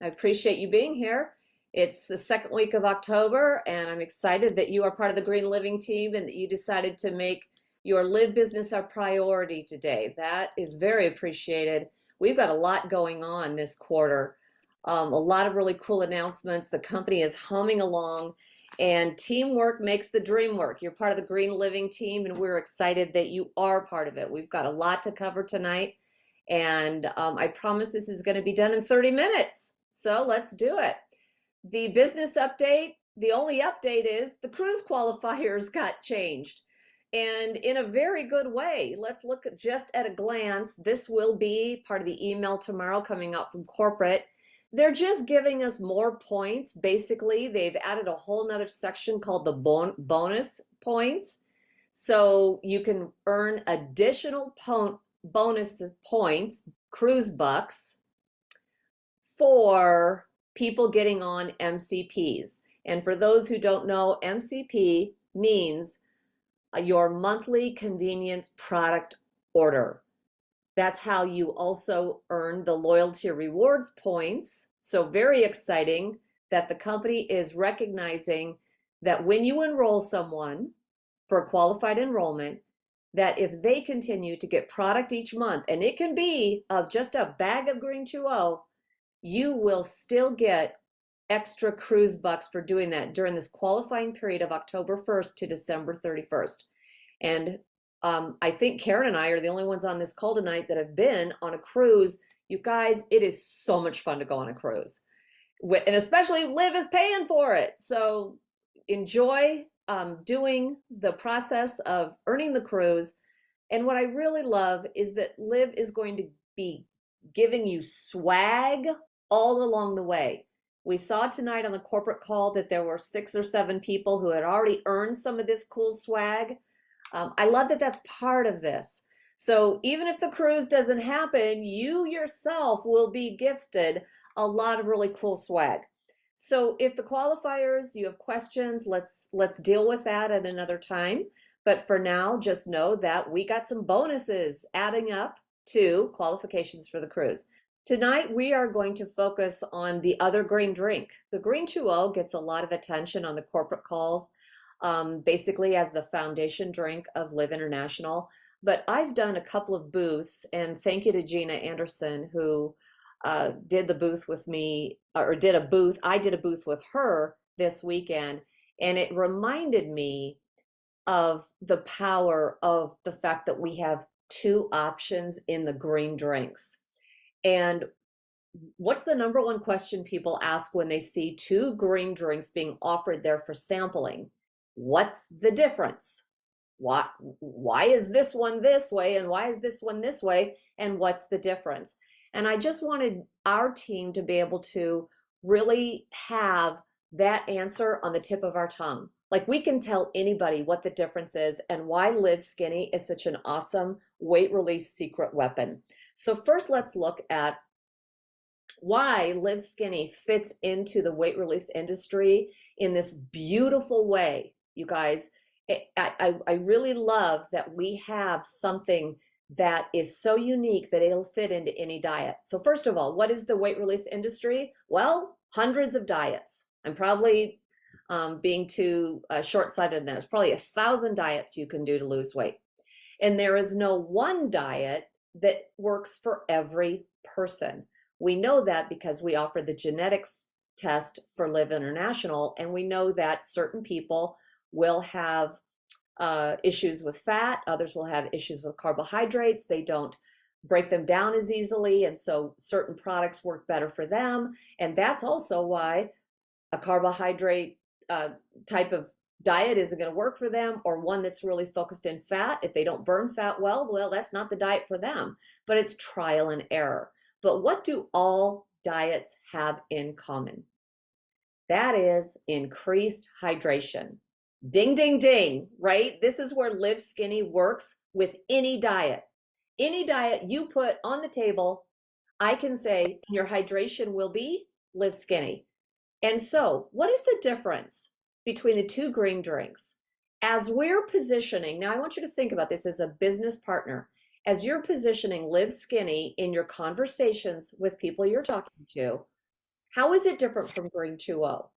I appreciate you being here. It's the second week of October, and I'm excited that you are part of the Green Living team and that you decided to make your Live business our priority today. That is very appreciated. We've got a lot going on this quarter, a lot of really cool announcements. The company is humming along, and teamwork makes the dream work. You're part of the Green Living team, and we're excited that you are part of it. We've got a lot to cover tonight, and I promise this is going to be done in 30 minutes. So let's do it. The business update, the only update is the cruise qualifiers got changed, and in a very good way. Let's look at just at a glance. This will be part of the email tomorrow coming out from corporate. They're just giving us more points. Basically, they've added a whole nother section called the bonus points. So you can earn additional bonus points, cruise bucks, for people getting on MCPs. And for those who don't know, MCP means your monthly convenience product order. That's how you also earn the loyalty rewards points. So very exciting that the company is recognizing that when you enroll someone for a qualified enrollment, that if they continue to get product each month, and it can be just a bag of Green 2.0, you will still get extra cruise bucks for doing that during this qualifying period of October 1st to December 31st. And I think Karen and I are the only ones on this call tonight that have been on a cruise. You guys, it is so much fun to go on a cruise. And especially Liv is paying for it. So enjoy doing the process of earning the cruise. And what I really love is that Liv is going to be giving you swag all along the way. We saw tonight on the corporate call that there were 6 or 7 people who had already earned some of this cool swag. I love that that's part of this. So even if the cruise doesn't happen, you yourself will be gifted a lot of really cool swag. So if the qualifiers, you have questions, let's deal with that at another time. But for now, just know that we got some bonuses adding up to qualifications for the cruise. Tonight, we are going to focus on the other green drink. The Green 2.0 gets a lot of attention on the corporate calls, basically as the foundation drink of Liv International. But I've done a couple of booths, and thank you to Gina Anderson, who did the booth with me, or did a booth. I did a booth with her this weekend, and it reminded me of the power of the fact that we have 2 options in the green drinks. And what's the number one question people ask when they see 2 green drinks being offered there for sampling? What's the difference? Why is this one this way and why is this one this way, and what's the difference? And I just wanted our team to be able to really have that answer on the tip of our tongue. Like, we can tell anybody what the difference is and why Liv SXinney is such an awesome weight release secret weapon. So first, let's look at why Liv SXinney fits into the weight release industry in this beautiful way. You guys, I really love that we have something that is so unique that it'll fit into any diet. So first of all, what is the weight release industry? Well, hundreds of diets. I'm probably being too short-sighted in there. There's probably 1,000 diets you can do to lose weight. And there is no one diet that works for every person. We know that because we offer the genetics test for Liv International, and we know that certain people will have issues with fat, others will have issues with carbohydrates. They don't break them down as easily, and so certain products work better for them. And that's also why a carbohydrate type of diet isn't going to work for them, or one that's really focused in fat. If they don't burn fat well, that's not the diet for them. But it's trial and error. But what do all diets have in common? That is increased hydration. Ding, ding, ding, right? This is where Liv SXinney works with any diet. Any diet you put on the table, I can say your hydration will be Liv SXinney. And so what is the difference between the 2 green drinks? As we're positioning, now I want you to think about this as a business partner. As you're positioning Liv SXinney in your conversations with people you're talking to, How is it different from green 2O?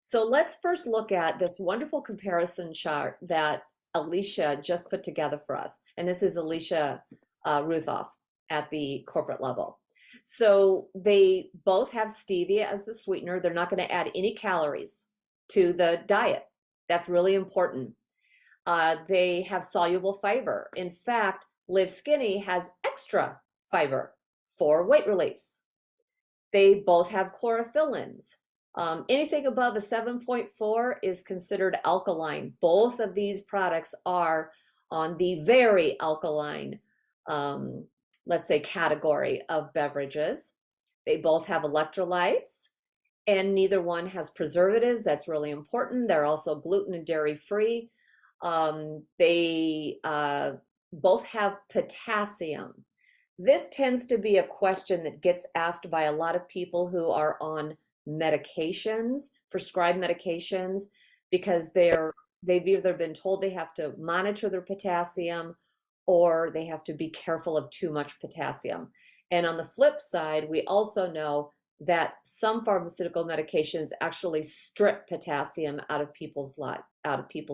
So let's first look at this wonderful comparison chart that Alicia just put together for us. And this is Alicia Ruthoff at the corporate level. So they both have stevia as the sweetener. They're not going to add any calories to the diet. That's really important. They have soluble fiber. In fact, Liv SXinney has extra fiber for weight release. They both have chlorophylline. Anything above a 7.4 is considered alkaline. Both of these products are on the very alkaline, let's say, category of beverages. They both have electrolytes, and neither one has preservatives. That's really important. They're also gluten and dairy free. They both have potassium. This tends to be a question that gets asked by a lot of people who are on medications, prescribed medications, because they've either been told they have to monitor their potassium or they have to be careful of too much potassium. And on the flip side, we also know that some pharmaceutical medications actually strip potassium out of people's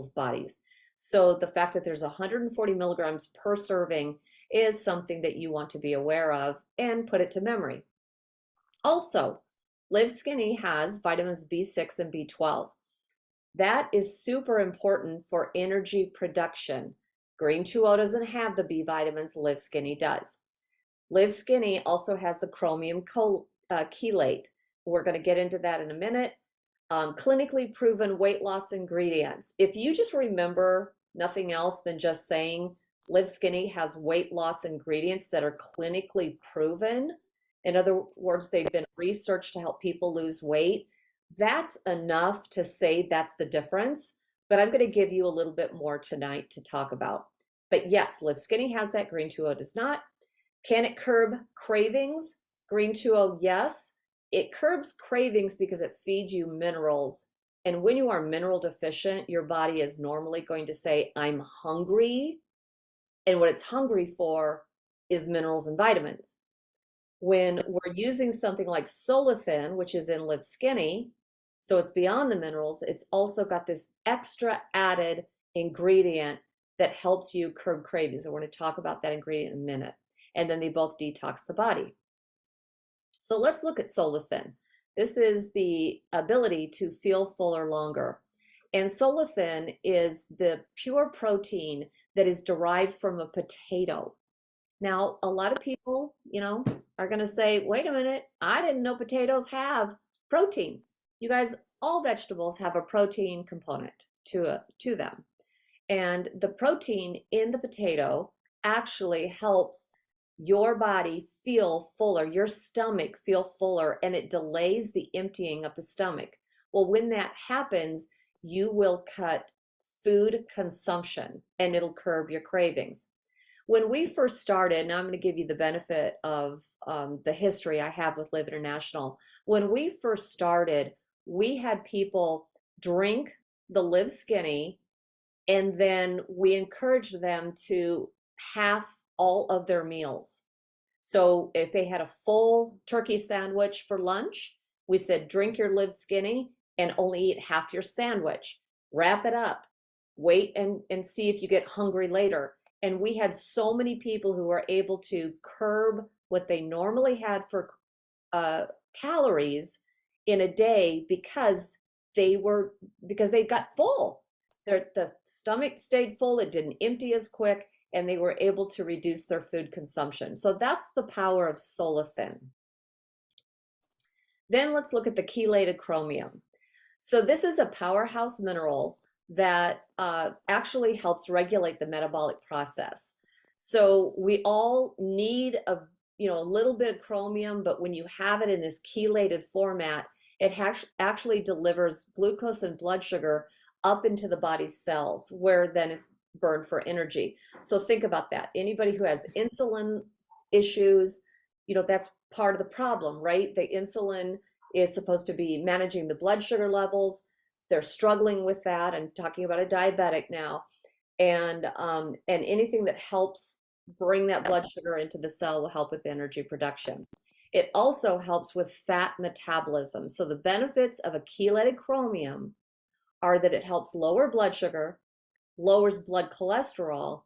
bodies. So the fact that there's 140 milligrams per serving is something that you want to be aware of and put it to memory. Also, Liv SXinney has vitamins B6 and B12. That is super important for energy production. Green 2O doesn't have the B vitamins, Liv SXinney does. Liv SXinney also has the chromium chelate. We're going to get into that in a minute. Clinically proven weight loss ingredients. If you just remember nothing else than just saying Liv SXinney has weight loss ingredients that are clinically proven, in other words, they've been researched to help people lose weight, that's enough to say that's the difference. But I'm going to give you a little bit more tonight to talk about. But yes, Liv SXinney has that, green 2O does not. Can it curb cravings? Green 2O, yes. It curbs cravings because it feeds you minerals. And when you are mineral deficient, your body is normally going to say, I'm hungry. And what it's hungry for is minerals and vitamins. When we're using something like Solathin, which is in Liv SXinney, so it's beyond the minerals, it's also got this extra added ingredient that helps you curb cravings. And we're going to talk about that ingredient in a minute. And then they both detox the body. So let's look at Solathin. This is the ability to feel fuller longer. And Solathin is the pure protein that is derived from a potato. Now, a lot of people, are going to say, wait a minute, I didn't know potatoes have protein. You guys, all vegetables have a protein component to them. And the protein in the potato actually helps your body feel fuller, your stomach feel fuller, and it delays the emptying of the stomach. Well, when that happens, you will cut food consumption and it'll curb your cravings. When we first started, now I'm going to give you the benefit of the history I have with Liv International. When we first started, we had people drink the Liv SXinney, and then we encouraged them to half all of their meals. So if they had a full turkey sandwich for lunch, we said, drink your Liv SXinney and only eat half your sandwich. Wrap it up. Wait and see if you get hungry later. And we had so many people who were able to curb what they normally had for calories in a day because they got full. The stomach stayed full, it didn't empty as quick, and they were able to reduce their food consumption. So that's the power of Solathin. Then let's look at the chelated chromium. So this is a powerhouse mineral that actually helps regulate the metabolic process. So we all need a little bit of chromium, but when you have it in this chelated format, it actually delivers glucose and blood sugar up into the body's cells, where then it's burned for energy. So think about that. Anybody who has insulin issues, that's part of the problem, right? The insulin is supposed to be managing the blood sugar levels. They're struggling with that. I'm talking about a diabetic now. And anything that helps bring that blood sugar into the cell will help with energy production. It also helps with fat metabolism. So the benefits of a chelated chromium are that it helps lower blood sugar, lowers blood cholesterol,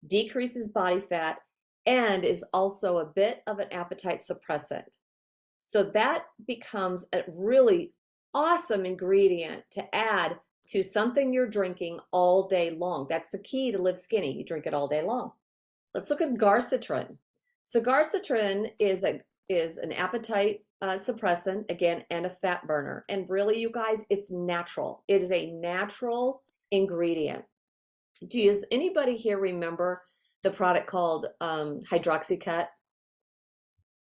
decreases body fat, and is also a bit of an appetite suppressant. So that becomes a really awesome ingredient to add to something you're drinking all day long. That's the key to Live Skinny. You drink it all day long. Let's look at Garcitron. So Garcitron is an appetite suppressant, again, and a fat burner. And really, you guys, it's natural. It is a natural ingredient. Does anybody here remember the product called Hydroxycut?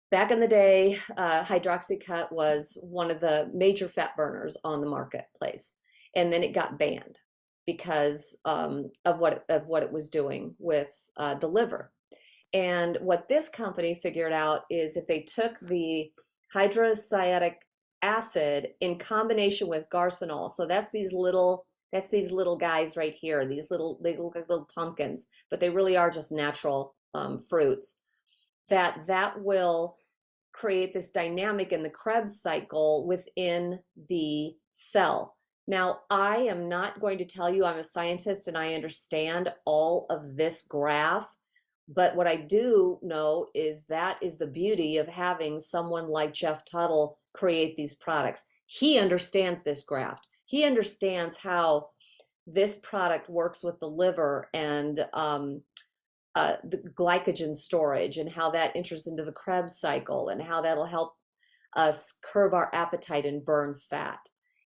Back in the day, Hydroxycut was one of the major fat burners on the marketplace, and then it got banned because of what it was doing with the liver. And what this company figured out is if they took the hydrocyanic acid in combination with garcinol, so that's these little guys right here, these they look like little pumpkins, but they really are just natural fruits, that will create this dynamic in the Krebs cycle within the cell. Now, I am not going to tell you I'm a scientist and I understand all of this graph, but what I do know is that is the beauty of having someone like Jeff Tuttle create these products. He understands this graph. He understands how this product works with the liver and the glycogen storage and how that enters into the Krebs cycle and how that'll help us curb our appetite and burn fat.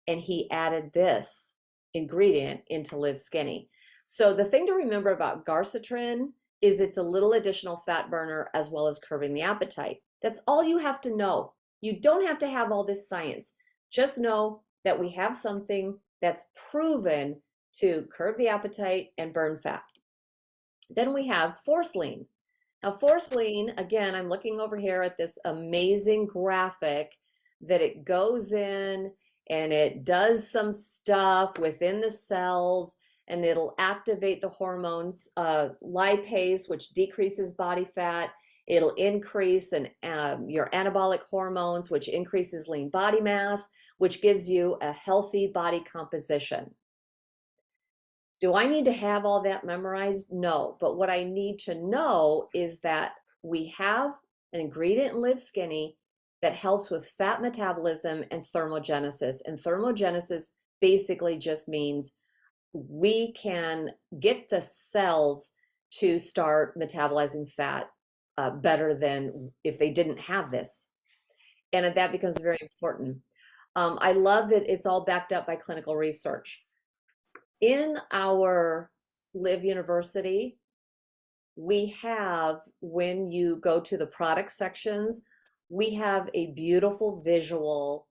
And he added this ingredient into Live Skinny. So the thing to remember about Garcitron is it's a little additional fat burner as well as curbing the appetite. That's all you have to know. You don't have to have all this science. Just know that we have something that's proven to curb the appetite and burn fat. Then we have Force Lean. Now, Force Lean, again, I'm looking over here at this amazing graphic that it goes in and it does some stuff within the cells and it'll activate the hormones, lipase, which decreases body fat. It'll increase your anabolic hormones, which increases lean body mass, which gives you a healthy body composition. Do I need to have all that memorized? No, but what I need to know is that we have an ingredient in Live Skinny that helps with fat metabolism and thermogenesis. And thermogenesis basically just means we can get the cells to start metabolizing fat better than if they didn't have this. And that becomes very important. I love that it's all backed up by clinical research. In our Liv University, we have, when you go to the product sections, we have a beautiful visual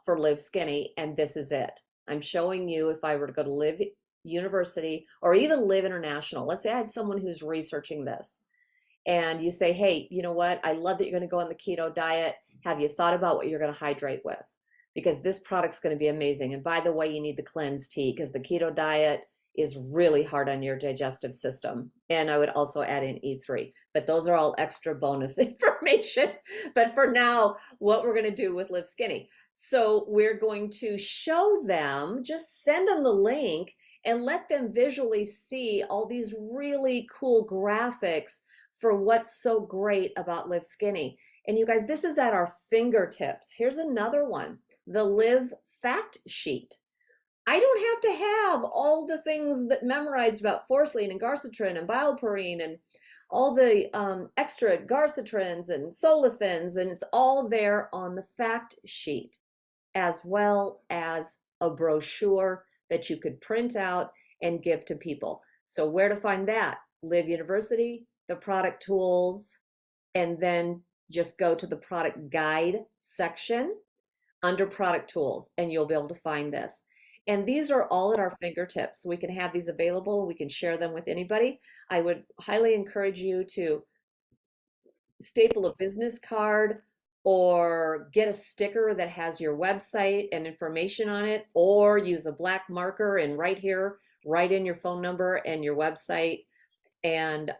for Liv Skinny, and this is it. I'm showing you if I were to go to Liv University or even Liv International. Let's say I have someone who's researching this, and you say, hey, you know what? I love that you're going to go on the keto diet. Have you thought about what you're going to hydrate with? Because this product's going to be amazing. And by the way, you need the cleanse tea because the keto diet is really hard on your digestive system. And I would also add in E3, but those are all extra bonus information. But for now, what we're going to do with Live Skinny. So we're going to show them, just send them the link and let them visually see all these really cool graphics for what's so great about Live Skinny. And you guys, this is at our fingertips. Here's another one. The Liv fact sheet. I don't have to have all the things that memorized about Force Lean and Garcitron and Bioperine and all the extra Garcitrons and Solithins, and it's all there on the fact sheet, as well as a brochure that you could print out and give to people. So where to find that? Liv University, the product tools, and then just go to the product guide section under product tools, and you'll be able to find this. And these are all at our fingertips. We can have these available. We can share them with anybody. I would highly encourage you to staple a business card or get a sticker that has your website and information on it, or use a black marker and right here, write in your phone number and your website and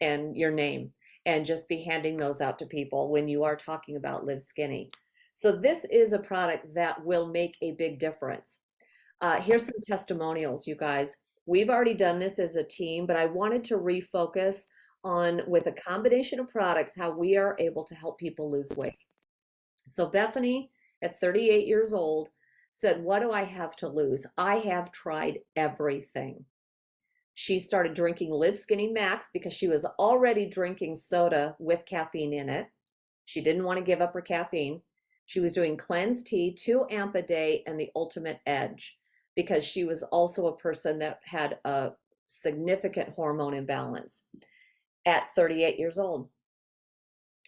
your name. and just be handing those out to people when you are talking about Liv SXinney. So this is a product that will make a big difference. Here's some testimonials, you guys. We've already done this as a team, but I wanted to refocus on, with a combination of products, how we are able to help people lose weight. So Bethany, at 38 years old, said, what do I have to lose? I have tried everything. She started drinking Liv SXinney Max because she was already drinking soda with caffeine in it. She didn't want to give up her caffeine. She was doing Cleanse Tea, 2 amp a day, and the Ultimate Edge, because she was also a person that had a significant hormone imbalance at 38 years old.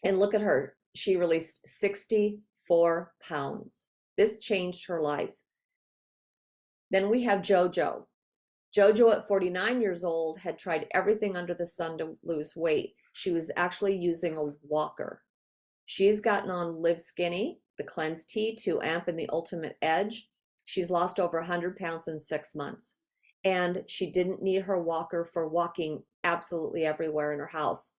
And look at her. She released 64 pounds. This changed her life. Then we have Jojo. Jojo at 49 years old had tried everything under the sun to lose weight. She was actually using a walker. She's gotten on Liv SXinney, the Cleanse Tea, 2 amp, and the Ultimate Edge. She's lost over 100 pounds in 6 months. And she didn't need her walker for walking absolutely everywhere in her house.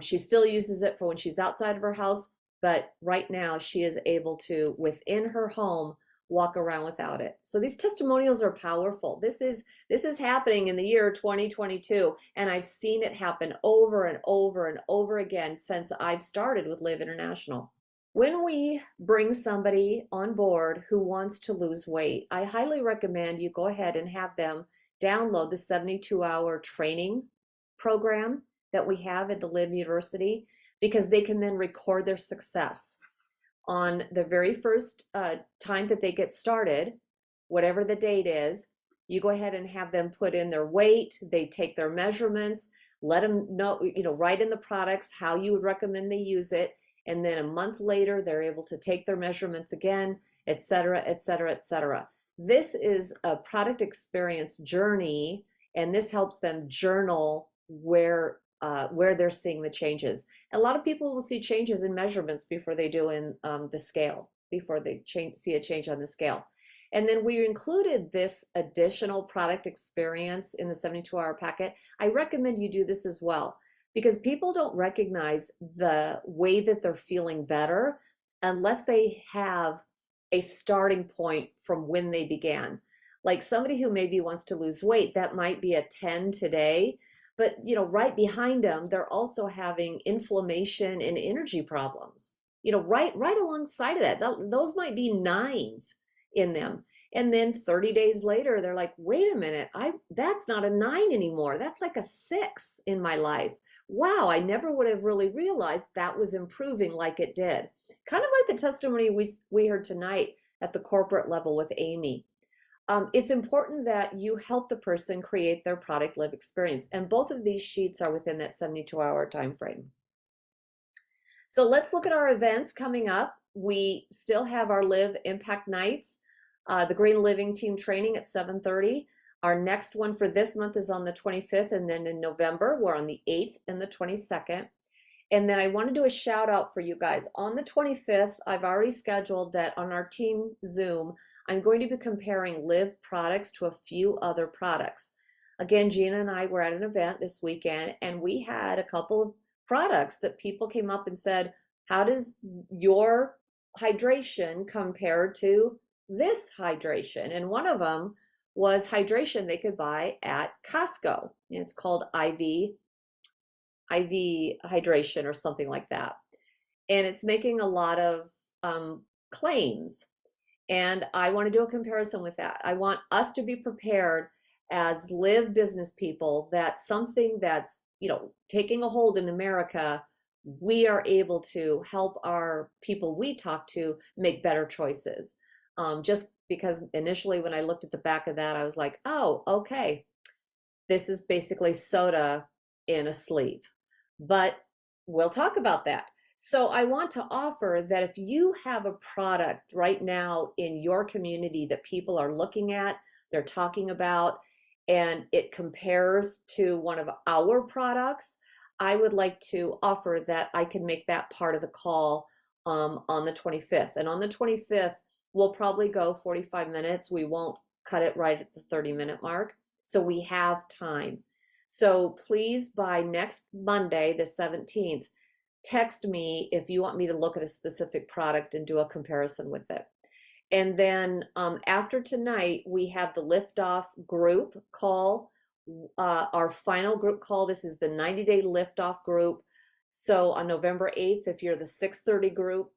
She still uses it for when she's outside of her house, but right now she is able to, within her home, walk around without it. So these testimonials are powerful. This is happening in the year 2022, and I've seen it happen over and over and over again since I've started with Liv International. When we bring somebody on board who wants to lose weight, I highly recommend you go ahead and have them download the 72-hour training program that we have at the Liv University, because they can then record their success. On the very first time that they get started, whatever the date is, you go ahead and have them put in their weight, they take their measurements, let them know, write in the products how you would recommend they use it, and then a month later, they're able to take their measurements again, et cetera, et cetera, et cetera. This is a product experience journey, and this helps them journal where they're seeing the changes. A lot of people will see changes in measurements before they do in the scale, before they see a change on the scale. And then we included this additional product experience in the 72-hour packet. I recommend you do this as well, because people don't recognize the way that they're feeling better unless they have a starting point from when they began. Like somebody who maybe wants to lose weight, that might be a 10 today, but right behind them, they're also having inflammation and energy problems. Right alongside of that, those might be 9s in them. And then 30 days later, they're like, wait a minute, that's not a 9 anymore. That's like a 6 in my life. Wow, I never would have really realized that was improving like it did. Kind of like the testimony we heard tonight at the corporate level with Amy. It's important that you help the person create their product live experience. And both of these sheets are within that 72-hour time frame. So let's look at our events coming up. We still have our Liv Impact Nights, the Green Living Team training at 7:30. Our next one for this month is on the 25th, and then in November, we're on the 8th and the 22nd. And then I want to do a shout out for you guys. On the 25th, I've already scheduled that on our team Zoom, I'm going to be comparing Liv products to a few other products. Again, Gina and I were at an event this weekend, and we had a couple of products that people came up and said, how does your hydration compare to this hydration? And one of them was hydration they could buy at Costco. And it's called IV hydration or something like that. And it's making a lot of claims. And I want to do a comparison with that. I want us to be prepared as Liv business people that something that's, taking a hold in America, we are able to help our people we talk to make better choices. Just because initially when I looked at the back of that, I was like, oh, okay, this is basically soda in a sleeve. But we'll talk about that. So I want to offer that if you have a product right now in your community that people are looking at, they're talking about, and it compares to one of our products, I would like to offer that I can make that part of the call on the 25th. And on the 25th, we'll probably go 45 minutes. We won't cut it right at the 30-minute mark. So we have time. So please, by next Monday, the 17th, text me if you want me to look at a specific product and do a comparison with it. And then after tonight, we have the Liftoff Group call, our final group call. This is the 90-day Liftoff Group. So on November 8th, if you're the 6:30 group,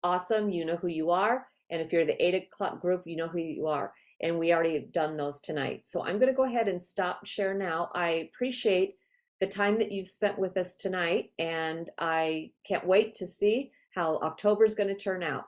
awesome, you know who you are. And if you're the 8 o'clock group, you know who you are. And we already have done those tonight. So I'm going to go ahead and stop share now. I appreciate the time that you've spent with us tonight, and I can't wait to see how October is going to turn out.